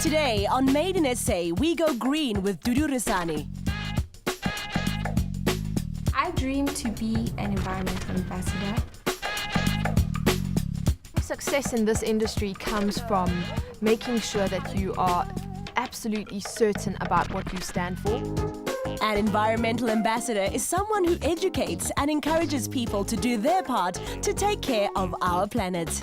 Today on Made in SA, we go green with Dudu. I dream to be an environmental ambassador. Success in this industry comes from making sure that you are absolutely certain about what you stand for. An environmental ambassador is someone who educates and encourages people to do their part to take care of our planet.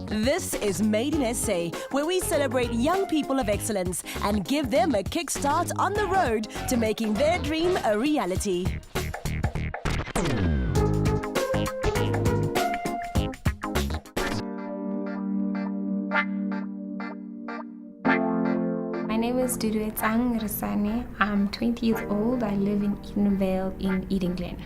This is Made in SA, where we celebrate young people of excellence and give them a kickstart on the road to making their dream a reality. My name is Dudu s02e04. I'm 20 years old. I live in Edenvale in Eden Glen.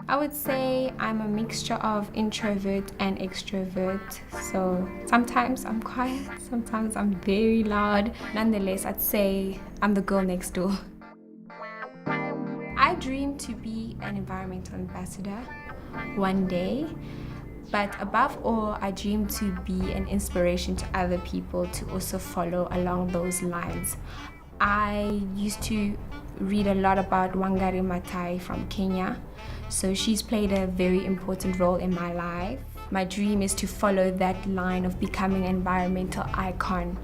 I would say I'm a mixture of introvert and extrovert. So sometimes I'm quiet, sometimes I'm very loud. Nonetheless, I'd say I'm the girl next door. I dream to be an environmental ambassador one day. But above all, I dream to be an inspiration to other people to also follow along those lines. I used to read a lot about Wangari Maathai from Kenya. So she's played a very important role in my life. My dream is to follow that line of becoming an environmental icon.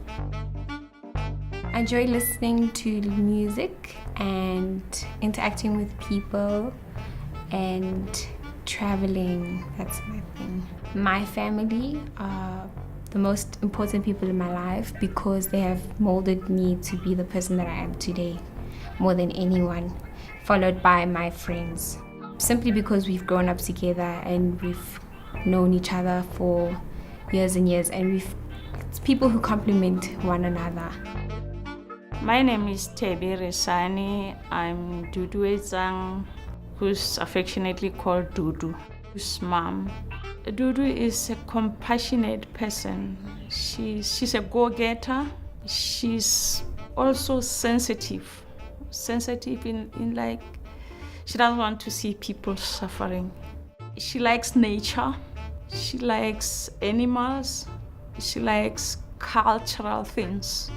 I enjoy listening to music and interacting with people and traveling. That's my thing. My family are the most important people in my life because they have molded me to be the person that I am today, more than anyone, followed by my friends. Simply because we've grown up together and we've known each other for years and years, and it's people who complement one another. My name is Tebi Resani. I'm Dudu, who's affectionately called Dudu, whose mom. Dudu is a compassionate person. She's a go-getter. She's also sensitive in like, she doesn't want to see people suffering. She likes nature. She likes animals. She likes cultural things.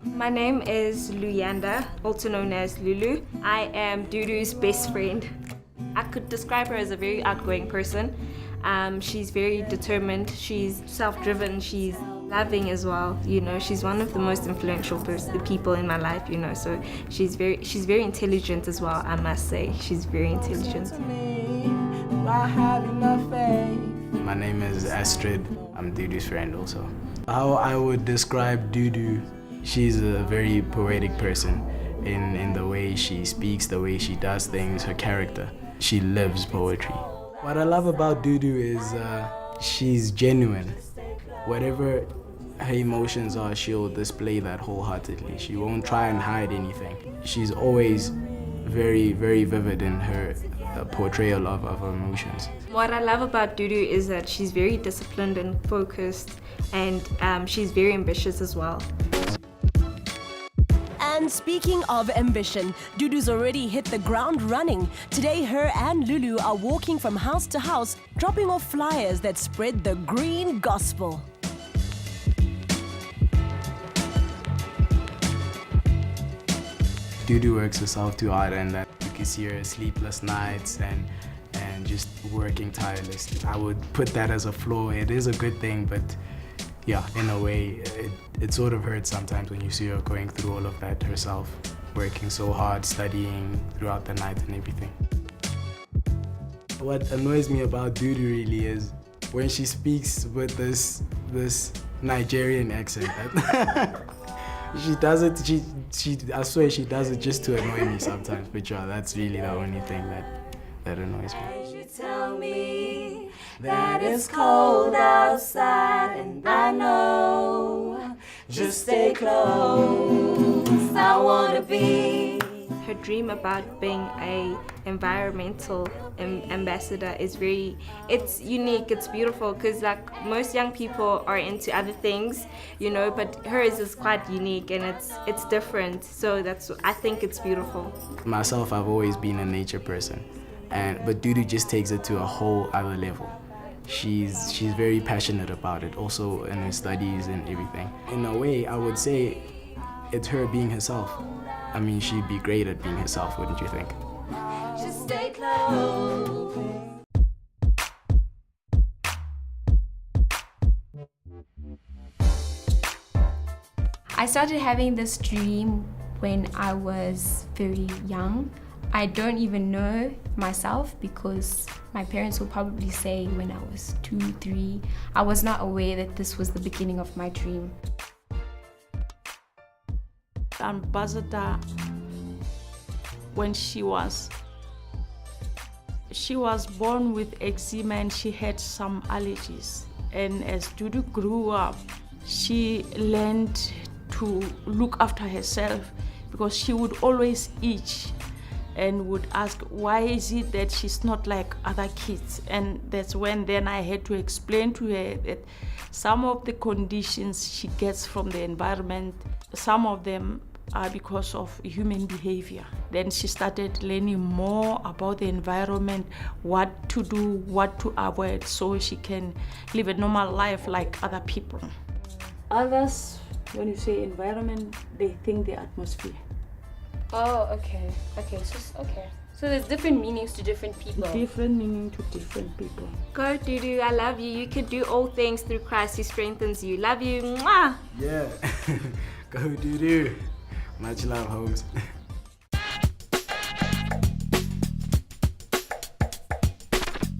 My name is Luyanda, also known as Lulu. I am Dudu's best friend. I could describe her as a very outgoing person. She's very determined, she's self-driven, she's loving as well. You know, she's one of the most influential people in my life, you know, so she's very intelligent as well, I must say. She's very intelligent. My name is Astrid. I'm Dudu's friend also. How I would describe Dudu, she's a very poetic person in the way she speaks, the way she does things, her character. She lives poetry. What I love about Dudu is she's genuine. Whatever her emotions are, she'll display that wholeheartedly. She won't try and hide anything. She's always very, very vivid in her portrayal of her emotions. What I love about Dudu is that she's very disciplined and focused, and she's very ambitious as well. And speaking of ambition, Dudu's already hit the ground running. Today, her and Lulu are walking from house to house, dropping off flyers that spread the green gospel. Dudu works herself too hard, and that you can see her sleepless nights and just working tirelessly. I would put that as a flaw. It is a good thing, but yeah, in a way, it sort of hurts sometimes when you see her going through all of that herself, working so hard, studying throughout the night and everything. What annoys me about Dudu really is when she speaks with this Nigerian accent. She does it, I swear she does it just to annoy me sometimes, but yeah, that's really the only thing that annoys me. Tell me that it's cold outside, and I know, just stay close, I wanna be. her dream about being a environmental ambassador is it's unique, it's beautiful, because like most young people are into other things, you know, but hers is quite unique and it's different. So I think it's beautiful. Myself, I've always been a nature person, but Dudu just takes it to a whole other level. She's very passionate about it, also in her studies and everything. In a way, I would say it's her being herself. I mean, she'd be great at being herself, wouldn't you think? Just stay close. I started having this dream when I was very young. I don't even know myself because my parents will probably say when I was 2, 3, I was not aware that this was the beginning of my dream. Ambassador, when she was born with eczema and she had some allergies, and as Dudu grew up, she learned to look after herself because she would always itch and would ask, why is it that she's not like other kids? And that's when then I had to explain to her that some of the conditions she gets from the environment, some of them are because of human behavior. Then she started learning more about the environment, what to do, what to avoid, so she can live a normal life like other people. Others, when you say environment, they think the atmosphere. Oh, okay. So there's different meanings to different people. Different meaning to different people. Go Dudu, I love you. You can do all things through Christ who strengthens you. Love you. Mwah! Yeah. Go Dudu. Much love, homes.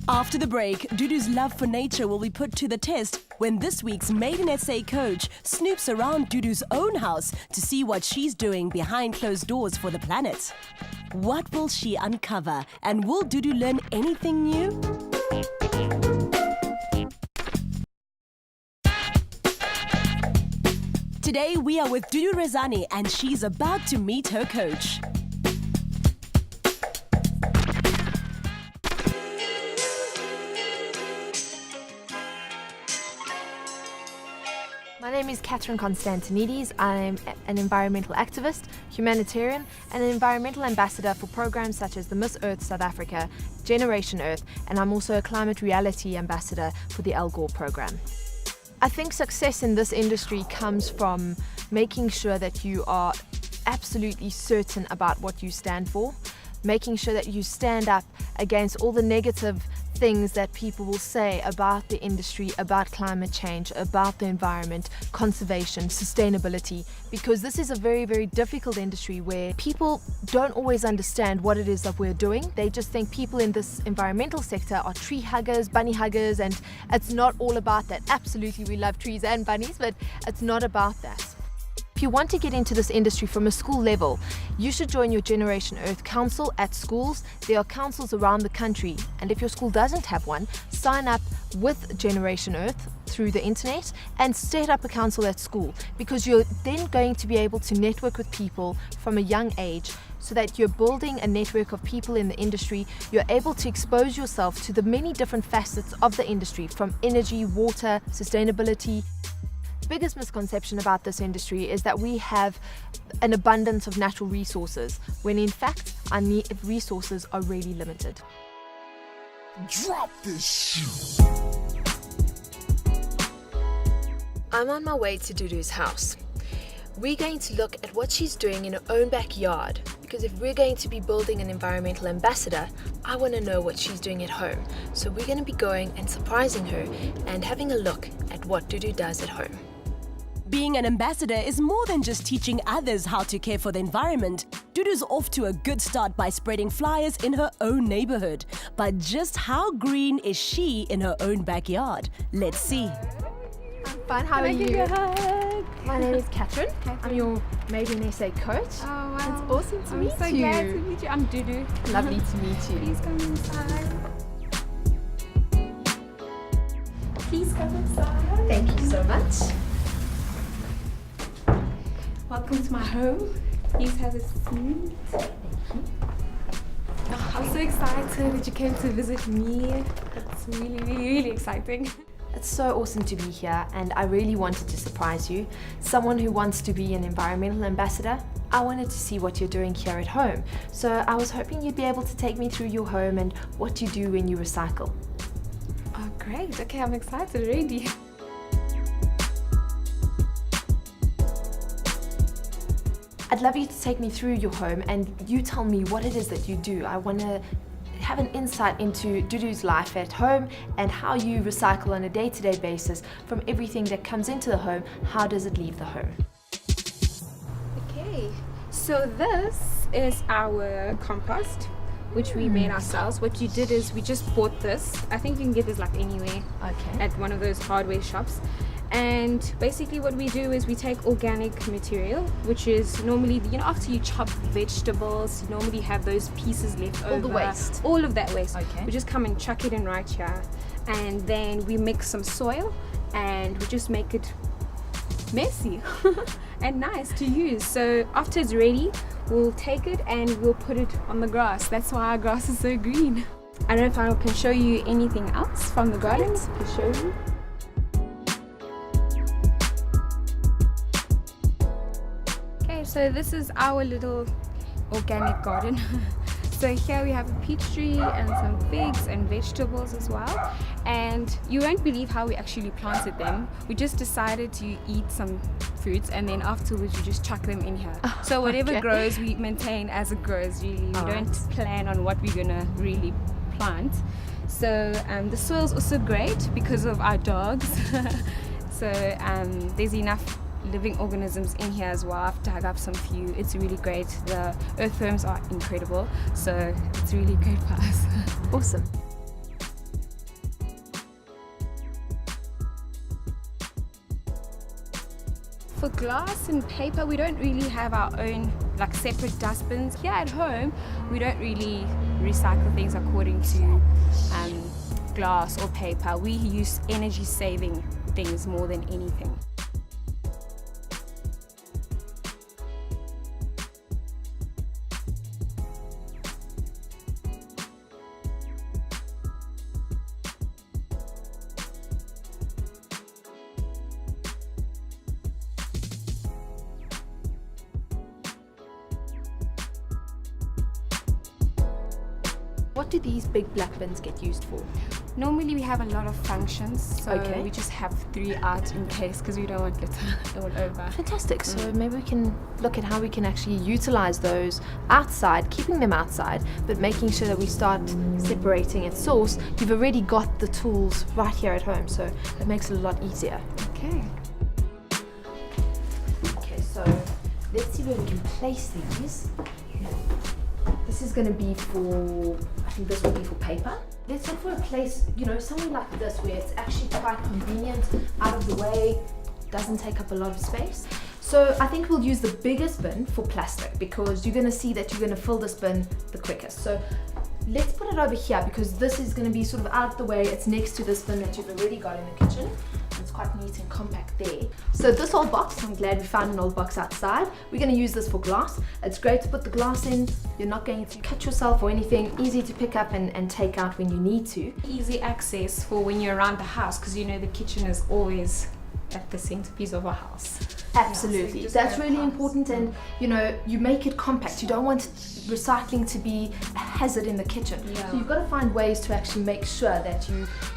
After the break, Dudu's love for nature will be put to the test when this week's Made in SA coach snoops around Dudu's own house to see what she's doing behind closed doors for the planet. What will she uncover, and will Dudu learn anything new? Today we are with Dudu Rezani and she's about to meet her coach. My name is Catherine Constantinides. I'm an environmental activist, humanitarian, and an environmental ambassador for programs such as the Miss Earth South Africa, Generation Earth, and I'm also a climate reality ambassador for the Al Gore program. I think success in this industry comes from making sure that you are absolutely certain about what you stand for, making sure that you stand up against all the negative things that people will say about the industry, about climate change, about the environment, conservation, sustainability, because this is a very, very difficult industry where people don't always understand what it is that we're doing. They just think people in this environmental sector are tree huggers, bunny huggers, and it's not all about that. Absolutely, we love trees and bunnies, but it's not about that. If you want to get into this industry from a school level, you should join your Generation Earth Council at schools. There are councils around the country, and if your school doesn't have one, sign up with Generation Earth through the internet and set up a council at school, because you're then going to be able to network with people from a young age so that you're building a network of people in the industry. You're able to expose yourself to the many different facets of the industry, from energy, water, sustainability. The biggest misconception about this industry is that we have an abundance of natural resources, when in fact our resources are really limited. Drop this shit. I'm on my way to Dudu's house. We're going to look at what she's doing in her own backyard, because if we're going to be building an environmental ambassador, I want to know what she's doing at home. So we're going to be going and surprising her and having a look at what Dudu does at home. Being an ambassador is more than just teaching others how to care for the environment. Dudu's off to a good start by spreading flyers in her own neighborhood. But just how green is she in her own backyard? Let's see. I'm fine, how are you? Give you a hug. My name is Catherine. I'm your Made in SA coach. Oh, wow. It's awesome to meet I'm so you. glad to meet you. I'm Dudu. Lovely to meet you. Please come inside. Please come inside. Thank you so much. Welcome to my home. Please have a seat. Oh, I'm so excited that you came to visit me. It's really exciting. It's so awesome to be here, and I really wanted to surprise you. Someone who wants to be an environmental ambassador, I wanted to see what you're doing here at home. So I was hoping you'd be able to take me through your home and what you do when you recycle. Oh, great. Okay, I'm excited already. I'd love you to take me through your home and you tell me what it is that you do. I want to have an insight into Dudu's life at home and how you recycle on a day-to-day basis from everything that comes into the home. How does it leave the home? Okay, so this is our compost, which we made ourselves. What you did is we just bought this. I think you can get this like anywhere. Okay. At one of those hardware shops. And basically what we do is we take organic material, which is normally, you know, after you chop vegetables, you normally have those pieces left over. All the waste. All of that waste. Okay. We just come and chuck it in right here. And then we mix some soil and we just make it messy and nice to use. So after it's ready, we'll take it and we'll put it on the grass. That's why our grass is so green. I don't know if I can show you anything else from the garden to show you. So this is our little organic garden. So here we have a peach tree and some figs and vegetables as well. And you won't believe how we actually planted them. We just decided to eat some fruits and then afterwards we just chuck them in here. So whatever grows, we maintain as it grows really. We don't plan on what we're gonna really plant. So the soil's also great because of our dogs. So there's enough living organisms in here as well. I've dug up some few. It's really great. The earthworms are incredible, so it's really great for us. Awesome. For glass and paper, we don't really have our own like separate dustbins. Here at home, we don't really recycle things according to glass or paper. We use energy saving things more than anything. What do these big black bins get used for? Normally we have a lot of functions, so Okay. we just have 3 out in case because we don't want litter all over. Fantastic. So maybe we can look at how we can actually utilize those outside, keeping them outside, but making sure that we start separating at source. You've already got the tools right here at home, so it makes it a lot easier. Okay. Okay, so let's see where we can place these. This is going to be for, I think this will be for paper. Let's look for a place, you know, somewhere like this where it's actually quite convenient, out of the way, doesn't take up a lot of space. So I think we'll use the biggest bin for plastic because you're going to see that you're going to fill this bin the quickest. So let's put it over here because this is going to be sort of out of the way. It's next to this bin that you've already got in the kitchen. It's quite neat and compact there. So this old box, I'm glad we found an old box outside. We're going to use this for glass. It's great to put the glass in. You're not going to cut yourself or anything. Easy to pick up and take out when you need to. Easy access for when you're around the house because you know the kitchen is always at the centerpiece of a house. Absolutely. That's really important, and you know, you make it compact. You don't want recycling to be a hazard in the kitchen. So you've got to find ways to actually make sure that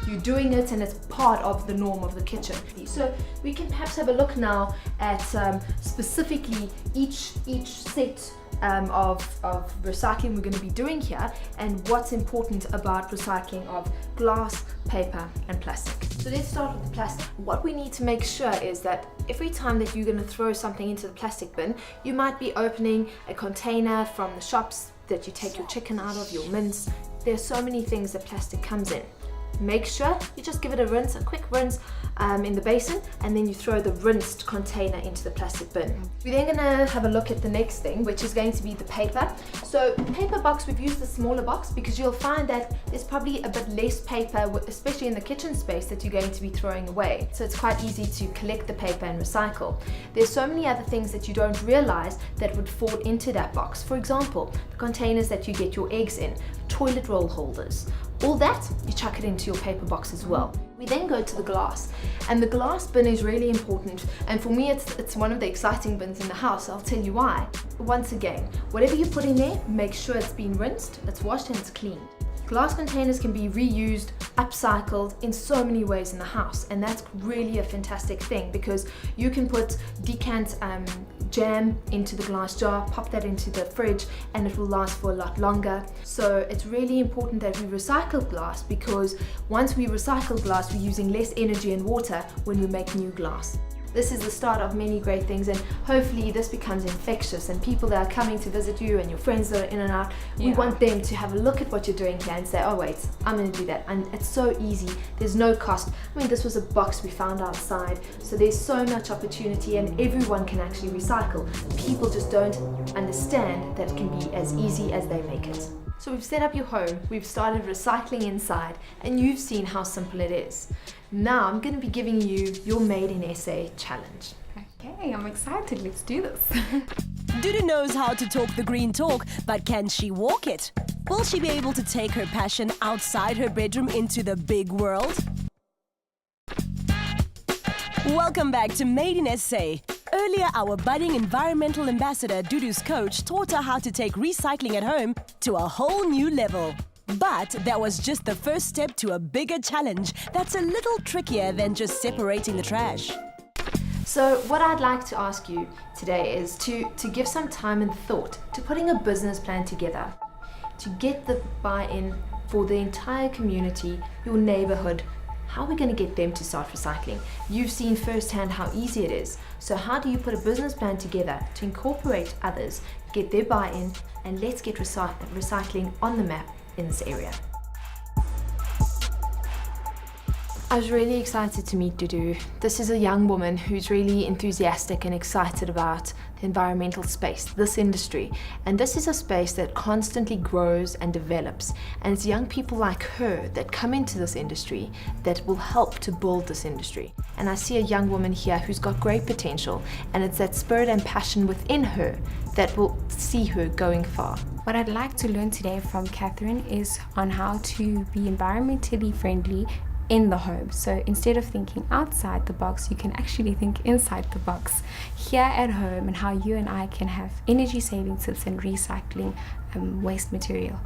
you're doing it and it's part of the norm of the kitchen. So we can perhaps have a look now at specifically each set of recycling we're going to be doing here and what's important about recycling of glass, paper and plastic. So let's start with the plastic. What we need to make sure is that every time that you're going to throw something into the plastic bin, you might be opening a container from the shops that you take your chicken out of, your mince. There's so many things that plastic comes in. make sure you just give it a rinse, a quick rinse in the basin, and then you throw the rinsed container into the plastic bin. We're then gonna have a look at the next thing, which is going to be the paper. So paper box, we've used the smaller box because you'll find that there's probably a bit less paper, especially in the kitchen space, that you're going to be throwing away. So it's quite easy to collect the paper and recycle. There's so many other things that you don't realize that would fall into that box. For example, the containers that you get your eggs in, toilet roll holders, all that, you chuck it into your paper box as well. We then go to the glass, and the glass bin is really important, and for me it's one of the exciting bins in the house. I'll tell you why. Once again, whatever you put in there, make sure it's been rinsed, it's washed and it's cleaned. Glass containers can be reused, upcycled in so many ways in the house, and that's really a fantastic thing because you can put decant jam into the glass jar, pop that into the fridge, and it will last for a lot longer. So it's really important that we recycle glass, because once we recycle glass, we're using less energy and water when we make new glass. This is the start of many great things, and hopefully this becomes infectious, and people that are coming to visit you and your friends that are in and out, we want them to have a look at what you're doing here and say, oh wait, I'm going to do that. And it's so easy, there's no cost. I mean, this was a box we found outside, so there's so much opportunity and everyone can actually recycle. People just don't understand that it can be as easy as they make it. So we've set up your home, we've started recycling inside, and you've seen how simple it is. Now I'm going to be giving you your Made in SA challenge. Okay, I'm excited. Let's do this. Dudu knows how to talk the green talk, but can she walk it? Will she be able to take her passion outside her bedroom into the big world? Welcome back to Made in SA. Earlier, our budding environmental ambassador, Dudu's coach, taught her how to take recycling at home to a whole new level. But that was just the first step to a bigger challenge that's a little trickier than just separating the trash. So what I'd like to ask you today is to give some time and thought to putting a business plan together, to get the buy-in for the entire community, your neighborhood. How are we going to get them to start recycling? You've seen firsthand how easy it is. So how do you put a business plan together to incorporate others, get their buy-in, and let's get recycling on the map in this area? I was really excited to meet Dudu. This is a young woman who's really enthusiastic and excited about the environmental space, this industry. And this is a space that constantly grows and develops. And it's young people like her that come into this industry that will help to build this industry. And I see a young woman here who's got great potential, and it's that spirit and passion within her that will see her going far. What I'd like to learn today from Catherine is on how to be environmentally friendly in the home. So instead of thinking outside the box, you can actually think inside the box here at home, and how you and I can have energy saving tips and recycling waste material.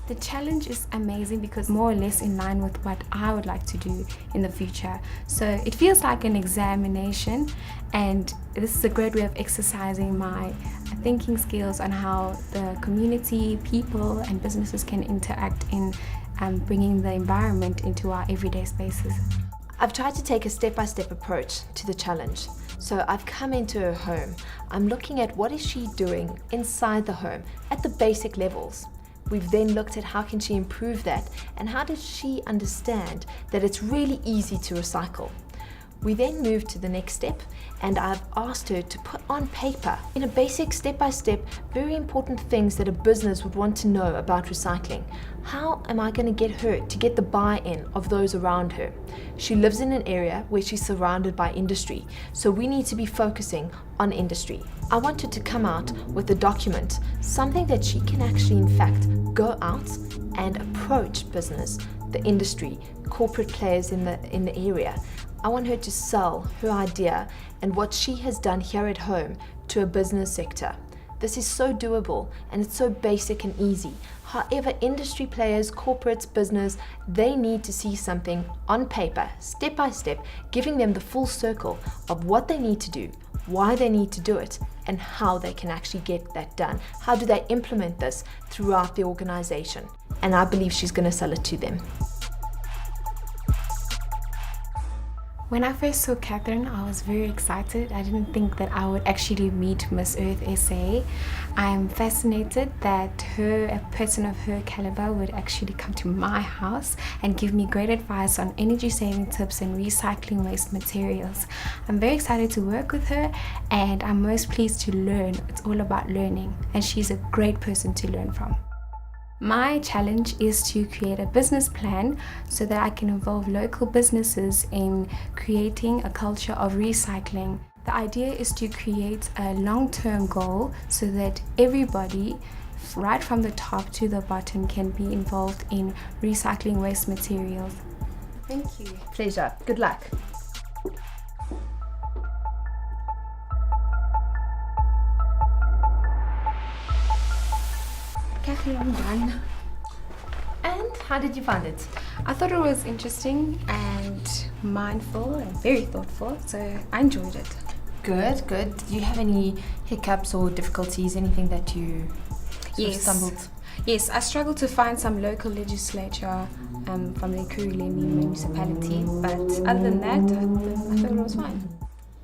The challenge is amazing because more or less in line with what I would like to do in the future. So it feels like an examination, and this is a great way of exercising my thinking skills on how the community, people and businesses can interact in bringing the environment into our everyday spaces. I've tried to take a step-by-step approach to the challenge. So I've come into her home. I'm looking at what is she doing inside the home at the basic levels. We've then looked at how can she improve that, and how does she understand that it's really easy to recycle. We then moved to the next step, and I've asked her to put on paper, in a basic step-by-step, very important things that a business would want to know about recycling. How am I going to get her to get the buy-in of those around her? She lives in an area where she's surrounded by industry, so we need to be focusing on industry. I want her to come out with a document, something that she can actually in fact go out and approach business, the industry, corporate players in the area. I want her to sell her idea and what she has done here at home to a business sector. This is so doable and it's so basic and easy. However, industry players, corporates, business, they need to see something on paper, step by step, giving them the full circle of what they need to do, why they need to do it, and how they can actually get that done. How do they implement this throughout the organization? And I believe she's going to sell it to them. When I first saw Catherine, I was very excited. I didn't think that I would actually meet Miss Earth SA. I'm fascinated that a person of her caliber would actually come to my house and give me great advice on energy saving tips and recycling waste materials. I'm very excited to work with her, and I'm most pleased to learn. It's all about learning, and she's a great person to learn from. My challenge is to create a business plan so that I can involve local businesses in creating a culture of recycling. The idea is to create a long-term goal so that everybody, right from the top to the bottom, can be involved in recycling waste materials. Thank you. Pleasure. Good luck. Catherine, I'm done. And how did you find it? I thought it was interesting and mindful and very thoughtful, so I enjoyed it. Good, good. Did you have any hiccups or difficulties, anything that you sort of stumbled? Yes, I struggled to find some local legislature from the Ekurhuleni municipality, but other than that, I thought it was fine.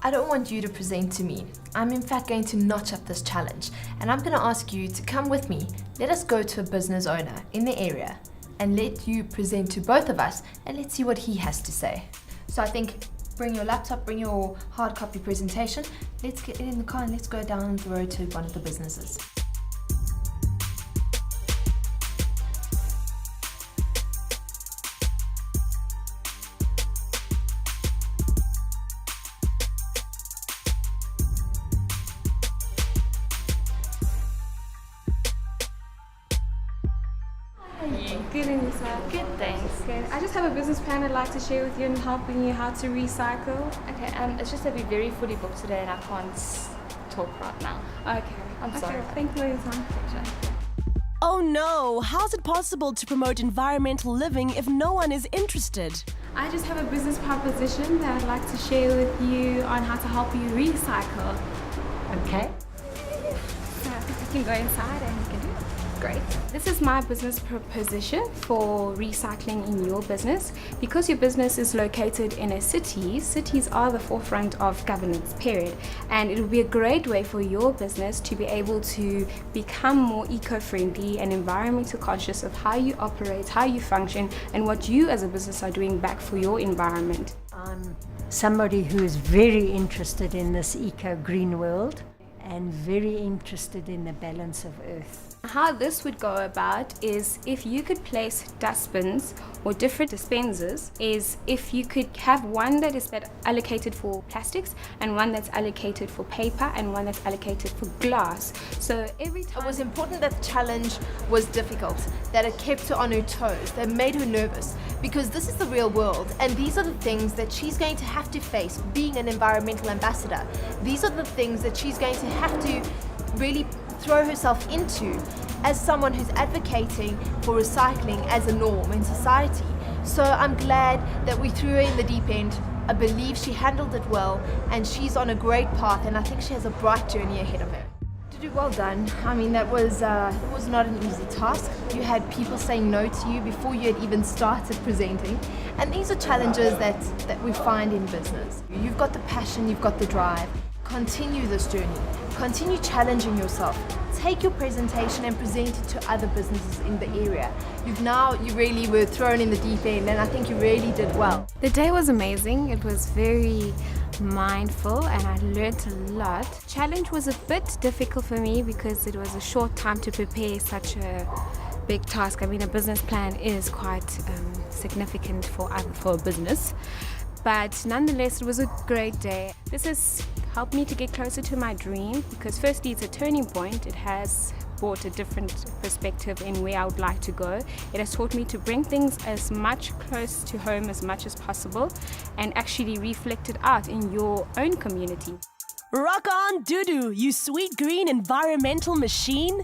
I don't want you to present to me. I'm in fact going to notch up this challenge, and I'm going to ask you to come with me. Let us go to a business owner in the area and let you present to both of us, and let's see what he has to say. So I think bring your laptop, bring your hard copy presentation. Let's get in the car and let's go down the road to one of the businesses. Good, and yourself? Good, thanks. Good. I just have a business plan I'd like to share with you and helping you how to recycle. Okay, it's just that we're very fully booked today and I can't talk right now. Okay. I'm sorry. Thank you for your time. Oh no, how's it possible to promote environmental living if no one is interested? I just have a business proposition that I'd like to share with you on how to help you recycle. Okay. So I think we can go inside and we can do it. Great. This is my business proposition for recycling in your business. Because your business is located in a city, cities are the forefront of governance, period. And it will be a great way for your business to be able to become more eco-friendly and environmental conscious of how you operate, how you function, and what you as a business are doing back for your environment. I'm somebody who is very interested in this eco-green world and very interested in the balance of earth. How this would go about is if you could place dustbins or different dispensers, is if you could have one that is allocated for plastics and one that's allocated for paper and one that's allocated for glass. So every time It was important that the challenge was difficult, that it kept her on her toes, that made her nervous, because this is the real world and these are the things that she's going to have to face being an environmental ambassador. These are the things that she's going to have to really throw herself into as someone who's advocating for recycling as a norm in society. So I'm glad that we threw her in the deep end. I believe she handled it well and she's on a great path, and I think she has a bright journey ahead of her. Dudu, well done. I mean, that was not an easy task. You had people saying no to you before you had even started presenting, and these are challenges that we find in business. You've got the passion, you've got the drive. Continue this journey. Continue challenging yourself. Take your presentation and present it to other businesses in the area. You really were thrown in the deep end, and I think you really did well. The day was amazing. It was very mindful and I learned a lot. Challenge was a bit difficult for me because it was a short time to prepare such a big task. I mean, a business plan is quite significant for a business. But nonetheless, it was a great day. This has helped me to get closer to my dream because firstly, it's a turning point. It has brought a different perspective in where I would like to go. It has taught me to bring things as much close to home as much as possible and actually reflect it out in your own community. Rock on, Dudu, you sweet green environmental machine!